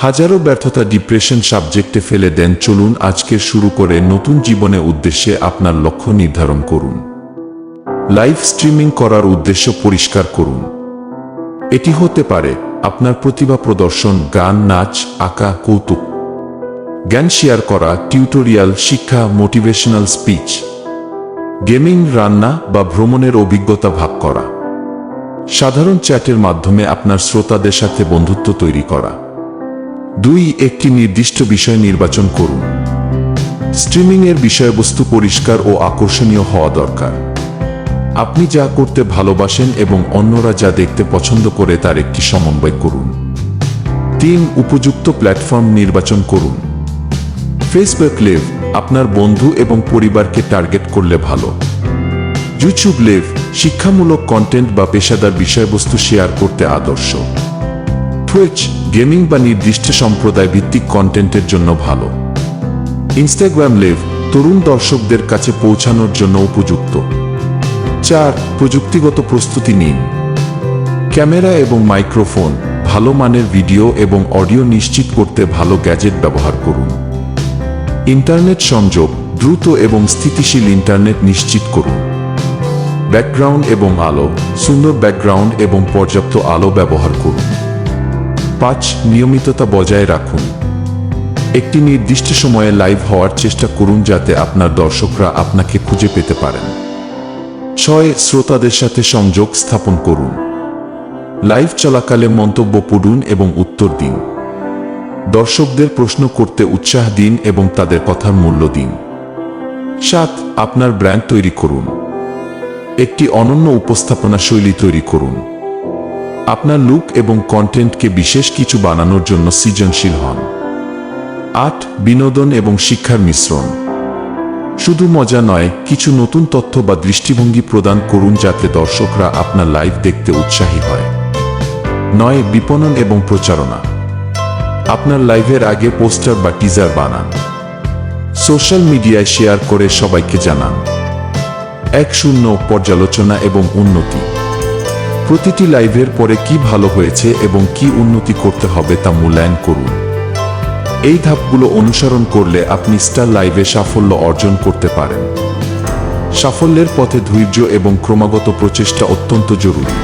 হাজারো ব্যর্থতা ডিপ্রেশন সাবজেক্টে ফেলে দেন। চলুন আজকে শুরু করে নতুন জীবনে উদ্দেশ্যে আপনার লক্ষ্য নির্ধারণ করুন। লাইভ স্ট্রিমিং করার উদ্দেশ্য পরিষ্কার করুন। এটি হতে পারে আপনার প্রতিভা প্রদর্শন, গান, নাচ, আঁকা, কৌতুক, জ্ঞান শেয়ার করা, টিউটোরিয়াল, শিক্ষা, মোটিভেশনাল স্পিচ, গেমিং, রান্না বা ভ্রমণের অভিজ্ঞতা ভাগ করা। সাধারণ চ্যাটের মাধ্যমে আপনার শ্রোতাদের সাথে বন্ধুত্ব তৈরি করা। 2. একটি নির্দিষ্ট বিষয় নির্বাচন করুন। স্ট্রিমিংয়ের বিষয়বস্তু পরিষ্কার ও আকর্ষণীয় হওয়া দরকার। আপনি যা করতে ভালোবাসেন এবং অন্যরা যা দেখতে পছন্দ করে তার একটি সমন্বয় করুন। 3. উপযুক্ত প্ল্যাটফর্ম নির্বাচন করুন। ফেসবুক লাইভ আপনার বন্ধু এবং পরিবারকে টার্গেট করলে ভালো। ইউটিউব লাইভ শিক্ষামূলক কন্টেন্ট বা পেশাদার বিষয়বস্তু শেয়ার করতে আদর্শ। টুইচ গেমিং বা নির্দিষ্ট সম্প্রদায় ভিত্তিক কন্টেন্টের জন্য ভালো। ইনস্টাগ্রাম লাইভ তরুণ দর্শকদের কাছে পৌঁছানোর জন্য উপযুক্ত। 4. প্রযুক্তিগত প্রস্তুতি নিন। ক্যামেরা এবং মাইক্রোফোন, ভালো মানের ভিডিও এবং অডিও নিশ্চিত করতে ভালো গ্যাজেট ব্যবহার করুন। ইন্টারনেট সংযোগ, দ্রুত এবং স্থিতিশীল ইন্টারনেট নিশ্চিত করুন। ব্যাকগ্রাউন্ড এবং আলো, সুন্দর ব্যাকগ্রাউন্ড এবং পর্যাপ্ত আলো ব্যবহার করুন। 5. নিয়মিততা বজায় রাখুন। একটি নির্দিষ্ট সময়ে লাইভ হওয়ার চেষ্টা করুন যাতে আপনার দর্শকরা আপনাকে খুঁজে পেতে পারেন। 6. শ্রোতাদের সাথে সংযোগ স্থাপন করুন। লাইভ চলাকালে মন্তব্য পড়ুন এবং উত্তর দিন। দর্শকদের প্রশ্ন করতে উৎসাহ দিন এবং তাদের কথার মূল্য দিন। 7. আপনার ব্র্যান্ড তৈরি করুন। একটি অনন্য উপস্থাপনা শৈলী তৈরি করুন। আপনার লুক এবং কন্টেন্টকে বিশেষ কিছু বানানোর জন্য সৃজনশীল হন। 8. বিনোদন এবং শিক্ষার মিশ্রণ। শুধু মজা নয়, কিছু নতুন তথ্য বা দৃষ্টিভঙ্গি প্রদান করুন যাতে দর্শকরা আপনার লাইভ দেখতে উৎসাহী হয়। 9. বিপণন এবং প্রচারণা। আপনার লাইভের আগে পোস্টার বা টিজার বানান। সোশ্যাল মিডিয়ায় শেয়ার করে সবাইকে জানান। 10. পর্যালোচনা এবং উন্নতি। প্রতিটি লাইভের পরে কি ভালো হয়েছে এবং কি উন্নতি করতে হবে তা মূল্যায়ন করুন। এই ধাপগুলো অনুসরণ করলে আপনি স্টার লাইভে সাফল্য অর্জন করতে পারেন। সাফল্যের পথে ধৈর্য এবং ক্রমাগত প্রচেষ্টা অত্যন্ত জরুরি।